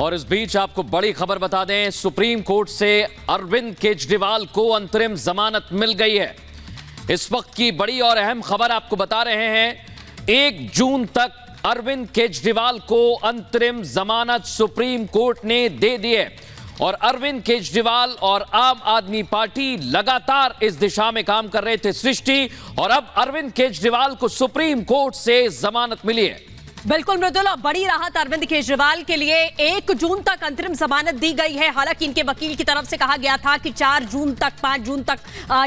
और इस बीच आपको बड़ी खबर बता दें, सुप्रीम कोर्ट से अरविंद केजरीवाल को अंतरिम जमानत मिल गई है। इस वक्त की बड़ी और अहम खबर आपको बता रहे हैं। 1 जून तक अरविंद केजरीवाल को अंतरिम जमानत सुप्रीम कोर्ट ने दे दी है और अरविंद केजरीवाल और आम आदमी पार्टी लगातार इस दिशा में काम कर रहे थे सृष्टि, और अब अरविंद केजरीवाल को सुप्रीम कोर्ट से जमानत मिली है। बिल्कुल मृदुल, बड़ी राहत अरविंद केजरीवाल के लिए 1 जून तक अंतरिम जमानत दी गई है। हालांकि इनके वकील की तरफ से कहा गया था कि 4 जून तक 5 जून तक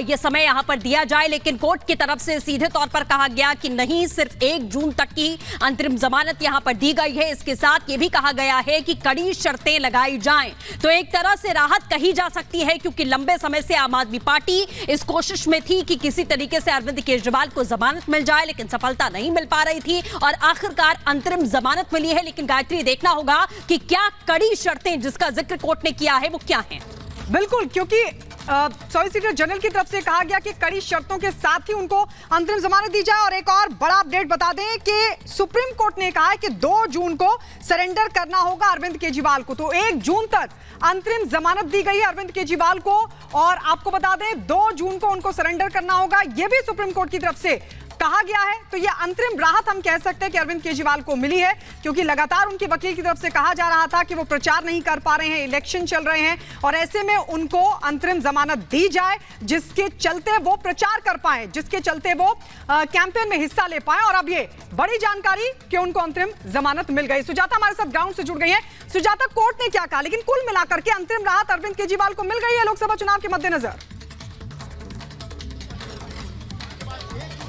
यह समय यहां पर दिया जाए, लेकिन कोर्ट की तरफ से सीधे तौर पर कहा गया कि नहीं, सिर्फ 1 जून तक की अंतरिम जमानत यहां पर दी गई है। इसके साथ यह भी कहा गया है कि कड़ी शर्तें लगाई जाएं, तो एक तरह से राहत कही जा सकती है, क्योंकि लंबे समय से आम आदमी पार्टी इस कोशिश में थी कि किसी तरीके से अरविंद केजरीवाल को जमानत मिल जाए, लेकिन सफलता नहीं मिल पा रही थी और आखिरकार अंतरिम जमानत मिली है। लेकिन गायत्री, देखना होगा कि क्या कड़ी शर्तें जिसका जिक्र कोर्ट ने किया है वो क्या हैं। बिल्कुल, क्योंकि सॉलिसिटर जनरल की तरफ से कहा गया कि कड़ी शर्तों के साथ ही उनको अंतरिम जमानत दी जाए। और एक और बड़ा अपडेट बता दें कि सुप्रीम कोर्ट ने कहा है कि 2 जून को सरेंडर करना होगा अरविंद केजरीवाल को। तो 1 जून तक अंतरिम जमानत दी गई है अरविंद केजरीवाल को, और आपको बता दें 2 जून को उनको सरेंडर करना होगा, यह भी सुप्रीम कोर्ट की तरफ से कहा गया है। तो यह अंतरिम राहत हम कह सकते हैं कि अरविंद केजरीवाल को मिली है, क्योंकि लगातार उनके वकील की तरफ से कहा जा रहा था कि वो प्रचार नहीं कर पा रहे हैं, इलेक्शन चल रहे हैं, और ऐसे में उनको अंतरिम जमानत दी जाए जिसके चलते वो प्रचार कर पाए, जिसके चलते वो कैंपेन में हिस्सा ले पाए। और अब ये बड़ी जानकारी कि उनको अंतरिम जमानत मिल गई। सुजाता हमारे साथ ग्राउंड से जुड़ गई है। सुजाता, कोर्ट ने क्या कहा, लेकिन कुल मिलाकर के अंतरिम राहत अरविंद केजरीवाल को मिल गई है लोकसभा चुनाव के मद्देनजर?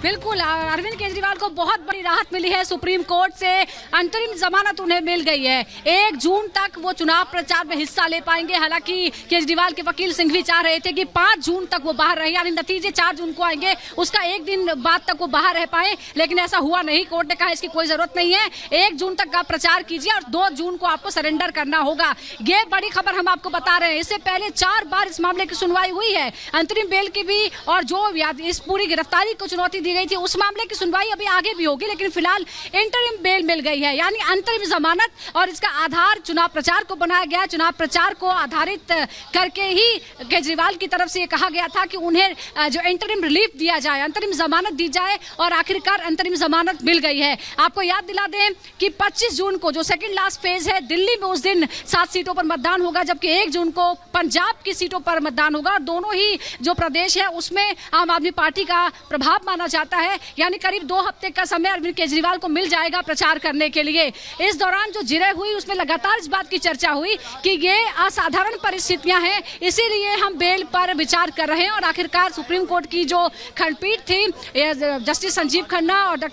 बिल्कुल, अरविंद केजरीवाल को बहुत बड़ी राहत मिली है सुप्रीम कोर्ट से। अंतरिम जमानत उन्हें मिल गई है। 1 जून तक वो चुनाव प्रचार में हिस्सा ले पाएंगे। हालांकि केजरीवाल के वकील सिंघवी चाह रहे थे कि 5 जून तक वो बाहर रहे, यानी नतीजे 4 जून को आएंगे, उसका 1 दिन बाद तक वो बाहर रह पाए, लेकिन ऐसा हुआ नहीं। कोर्ट ने कहा इसकी कोई जरूरत नहीं है, 1 जून तक आप प्रचार कीजिए और 2 जून को आपको सरेंडर करना होगा। ये बड़ी खबर हम आपको बता रहे हैं। इससे पहले 4 बार इस मामले की सुनवाई हुई है, अंतरिम बेल की भी, और जो इस पूरी गिरफ्तारी को चुनौती दी गई थी उस मामले की सुनवाई अभी आगे भी होगी, लेकिन फिलहाल इंटरिम बेल मिल गई है, यानी अंतरिम जमानत। और इसका आधार चुनाव प्रचार को बनाया गया। चुनाव प्रचार को आधारित करके ही केजरीवाल की तरफ से ये कहा गया था कि उन्हें जो इंटरिम रिलीफ दिया जाए, अंतरिम जमानत दी जाए, और आखिरकार अंतरिम जमानत मिल गई है। आपको याद दिला दें कि 25 जून को जो सेकंड लास्ट फेज है, दिल्ली में उस दिन 7 सीटों पर मतदान होगा, जबकि 1 जून को पंजाब की सीटों पर मतदान होगा। दोनों ही जो प्रदेश है उसमें आम आदमी पार्टी का प्रभाव माना जाता है, यानी करीब 2 हफ्ते का समय अरविंद केजरीवाल को मिल जाएगा प्रचार करने के लिए। इस दौरान जो जिरह हुई उसमें लगातार इस बात की चर्चा हुई कि ये असाधारण परिस्थितियां हैं, इसीलिए हम बेल पर विचार कर रहे हैं। और आखिरकार सुप्रीम कोर्ट की जो खंडपीठ थी, जस्टिस संजीव खन्ना और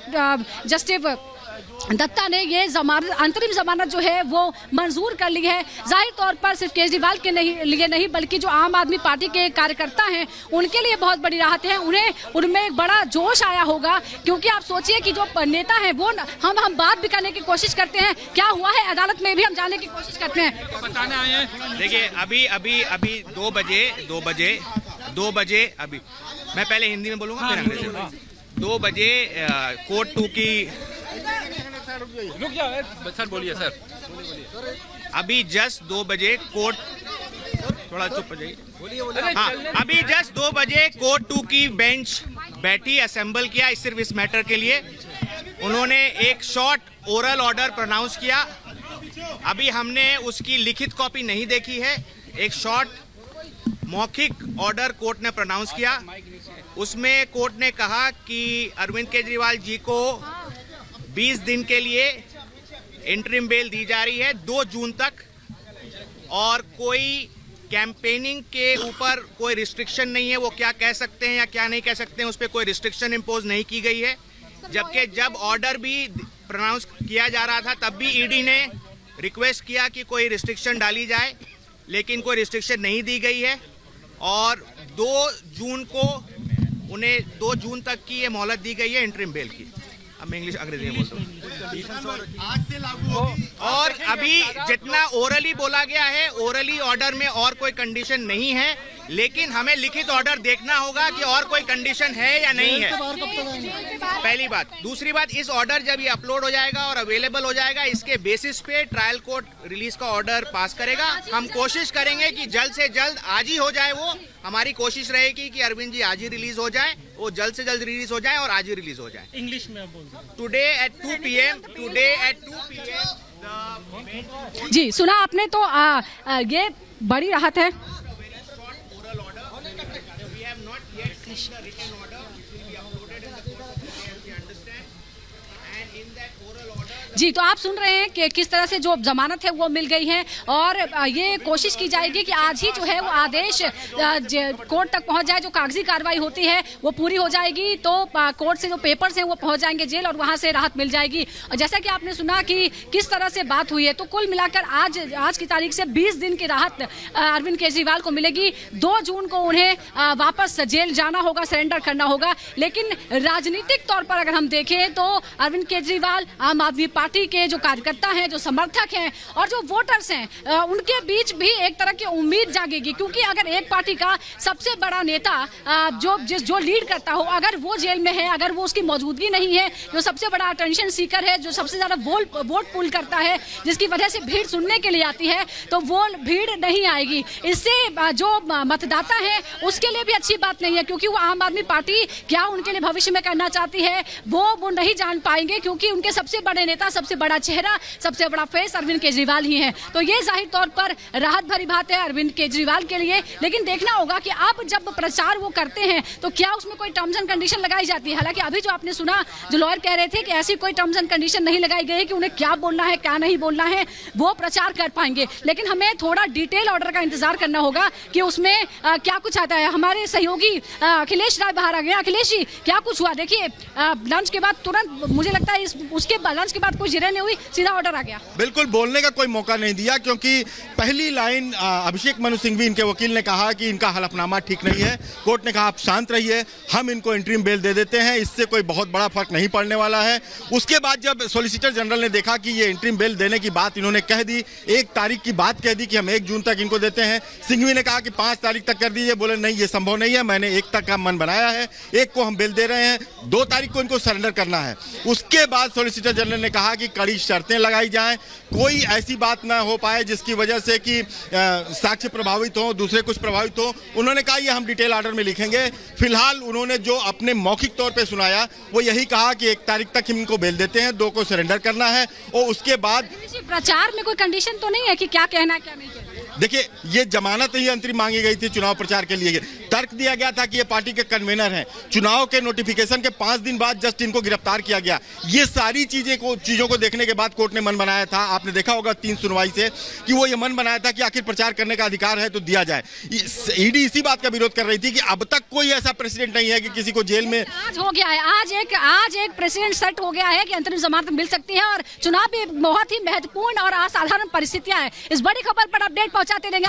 जस्टिस दत्ता ने ये अंतरिम जमानत जो है वो मंजूर कर ली है। जाहिर तौर पर सिर्फ केजरीवाल के लिए नहीं, बल्कि जो आम आदमी पार्टी के कार्यकर्ता हैं उनके लिए बहुत बड़ी राहत है। उनमें एक बड़ा जोश आया होगा, क्योंकि आप सोचिए कि जो नेता हैं वो हम बात भी करने की कोशिश करते हैं, क्या हुआ है अदालत में भी हम जानने की कोशिश करते हैं। तो बताने आए हैं। देखिए, अभी 2 बजे अभी मैं पहले हिंदी में बोलूँगा, फिर अंग्रेजी में। 2 बजे कोर्ट 2 की रुक जाओ सर, बोलिए सर। अभी जस्ट 2 बजे कोर्ट, थोड़ा चुप हो जाइए। हाँ, अभी जस्ट 2 बजे कोर्ट 2 की बेंच बैठी, असेंबल किया सिर्फ इस मैटर के लिए। उन्होंने एक शॉर्ट ओरल ऑर्डर प्रोनाउंस किया। अभी हमने उसकी लिखित कॉपी नहीं देखी है। एक शॉर्ट मौखिक ऑर्डर कोर्ट ने प्रोनाउंस किया। उसमें कोर्ट ने कहा कि अरविंद केजरीवाल जी को 20 दिन के लिए इंटरिम बेल दी जा रही है, 2 जून तक, और कोई कैंपेनिंग के ऊपर कोई रिस्ट्रिक्शन नहीं है। वो क्या कह सकते हैं या क्या नहीं कह सकते हैं, उस पर कोई रिस्ट्रिक्शन इम्पोज नहीं की गई है। जबकि जब ऑर्डर भी प्रोनाउंस किया जा रहा था तब भी ईडी ने रिक्वेस्ट किया कि कोई रिस्ट्रिक्शन डाली जाए, लेकिन कोई रिस्ट्रिक्शन नहीं दी गई है। और 2 जून को उन्हें 2 जून तक की ये मोहलत दी गई है इंटरिम बेल की। अब मैं इंग्लिश अंग्रेजी में बोलता हूँ। आज से लागू होगी। और अभी जितना ओरली बोला गया है, ओरली ऑर्डर में और कोई कंडीशन नहीं है। लेकिन हमें लिखित ऑर्डर देखना होगा कि और कोई कंडीशन है या नहीं है, पहली बात। दूसरी बात, इस ऑर्डर जब ये अपलोड हो जाएगा और अवेलेबल हो जाएगा, इसके बेसिस पे ट्रायल कोर्ट रिलीज का ऑर्डर पास करेगा। हम कोशिश करेंगे कि जल्द से जल्द आज ही हो जाए। वो हमारी कोशिश रहेगी कि अरविंद जी आज ही रिलीज हो जाए, वो जल्द से जल्द रिलीज हो जाए और आज ही रिलीज हो जाए। इंग्लिश में आप बोल रहे हैं। टुडे एट 2 PM जी सुना आपने, तो ये बड़ी राहत है। जी तो आप सुन रहे हैं कि किस तरह से जो जमानत है वो मिल गई है और ये कोशिश की जाएगी कि आज ही जो है वो आदेश कोर्ट तक पहुंच जाए। जो कागजी कार्रवाई होती है वो पूरी हो जाएगी तो कोर्ट से जो पेपर्स हैं वो पहुंच जाएंगे जेल और वहां से राहत मिल जाएगी। और जैसा कि आपने सुना कि किस तरह से बात हुई है, तो कुल मिलाकर आज की तारीख से 20 दिन की राहत अरविंद केजरीवाल को मिलेगी। 2 जून को उन्हें वापस जेल जाना होगा, सरेंडर करना होगा। लेकिन राजनीतिक तौर पर अगर हम देखें तो अरविंद केजरीवाल, आम आदमी पार्टी के जो कार्यकर्ता हैं, जो समर्थक हैं और जो वोटर्स हैं, उनके बीच भी एक तरह की उम्मीद जागेगी। क्योंकि अगर एक पार्टी का सबसे बड़ा नेता जो लीड करता हो, अगर वो जेल में है, अगर वो उसकी मौजूदगी नहीं है, जो सबसे बड़ा अटेंशन सीकर है, जो सबसे ज्यादा वोट पुल करता है, जिसकी वजह से भीड़ सुनने के लिए आती है, तो वो भीड़ नहीं आएगी। इससे जो मतदाता है उसके लिए भी अच्छी बात नहीं है, क्योंकि वो आम आदमी पार्टी क्या उनके लिए भविष्य में करना चाहती है वो नहीं जान पाएंगे, क्योंकि उनके सबसे बड़े नेता, सबसे बड़ा चेहरा, सबसे बड़ा फेस अरविंद केजरीवाल ही है। तो ये जाहिर तौर पर राहत भरी बात है अरविंद केजरीवाल के लिए। लेकिन देखना होगा कि अब जब प्रचार वो करते हैं तो क्या उसमें कोई टर्म्स एंड कंडीशन लगाई जाती है। हालांकि अभी जो आपने सुना, जो लॉयर कह रहे थे कि ऐसी कोई टर्म्स एंड कंडीशन नहीं लगाई गई कि उन्हें क्या बोलना है, क्या नहीं बोलना है, वो प्रचार कर पाएंगे। लेकिन हमें थोड़ा डिटेल ऑर्डर का इंतजार करना होगा कि उसमें क्या कुछ आता है। हमारे सहयोगी अखिलेश राय बाहर आ गए। अखिलेश जी, क्या कुछ हुआ? देखिए लंच के बाद तुरंत मुझे लगता है उसके लंच के बाद कोई जिरह नहीं हुई, सीधा ऑर्डर आ गया। बिल्कुल बोलने का कोई मौका नहीं दिया, क्योंकि पहली लाइन अभिषेक मनु सिंघवी इनके वकील ने कहा कि इनका हलफनामा ठीक नहीं है। कोर्ट ने कहा आप शांत रहिए, हम इनको इंटरिम बेल दे देते हैं, इससे कोई बहुत बड़ा फर्क नहीं पड़ने वाला है। उसके बाद जब सॉलिसिटर जनरल ने देखा कि ये इंटरिम बेल देने की बात इन्होंने कह दी, 1 तारीख की बात कह दी कि हम 1 जून तक इनको देते हैं, सिंघवी ने कहा कि 5 तारीख तक कर दीजिए। बोले नहीं, ये संभव नहीं है, मैंने 1 तक का मन बनाया है, 1 को हम बेल दे रहे हैं, 2 तारीख को इनको सरेंडर करना है। उसके बाद सॉलिसिटर जनरल ने कहा कि कड़ी शर्तें लगाई जाएं, कोई ऐसी बात ना हो पाए जिसकी वजह से कि साक्ष्य प्रभावित हो, दूसरे कुछ प्रभावित हो। उन्होंने कहा ये हम डिटेल ऑर्डर में लिखेंगे। फिलहाल उन्होंने जो अपने मौखिक तौर पे सुनाया वो यही कहा कि 1 तारीख तक इनको बेल देते हैं, 2 को सरेंडर करना है और उसके बाद प्रचार में कोई कंडीशन तो नहीं है कि क्या कहना है क्या नहीं कहना। देखिए, ये जमानत ही अंतरिम मांगी गई थी चुनाव प्रचार के लिए। तर्क दिया गया था कि ये पार्टी के कन्वेनर हैं, चुनाव के नोटिफिकेशन के 5 दिन बाद जस्ट इनको गिरफ्तार किया गया। ये सारी चीजों को देखने के बाद कोर्ट ने मन बनाया था, आपने देखा होगा 3 सुनवाई से, कि वो ये मन बनाया था कि आखिर प्रचार करने का अधिकार है तो दिया जाए। ईडी इसी बात का विरोध कर रही थी कि अब तक कोई ऐसा प्रेसिडेंट नहीं है कि किसी को जेल में। आज हो गया है, आज एक प्रेसिडेंट सेट हो गया है कि अंतरिम जमानत मिल सकती है और चुनाव भी बहुत ही महत्वपूर्ण और असाधारण परिस्थितियां हैं। इस बड़ी खबर पर अपडेट पहुंचाते रहेंगे।